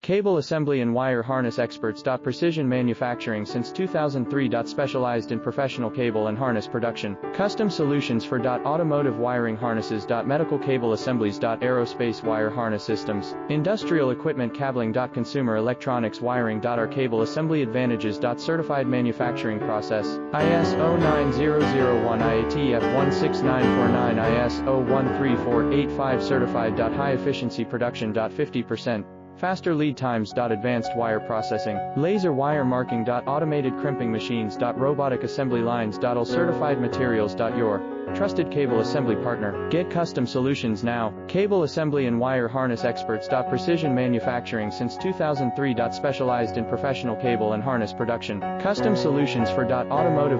Cable assembly and wire harness experts. Precision manufacturing since 2003. Specialized in professional cable and harness production. Custom solutions for automotive wiring harnesses. Medical cable assemblies. Aerospace wire harness systems. Industrial equipment cabling. Consumer electronics wiring. Our cable assembly advantages. Certified manufacturing process. ISO 9001 IATF 16949 ISO 13485 certified. High efficiency production. 50%. Faster lead times. Advanced wire processing. Laser wire marking. Automated crimping machines. Robotic assembly lines. All certified materials. Your trusted cable assembly partner. Get custom solutions now. Cable assembly and wire harness experts. Precision manufacturing since 2003. Specialized in professional cable and harness production. Custom solutions for automotive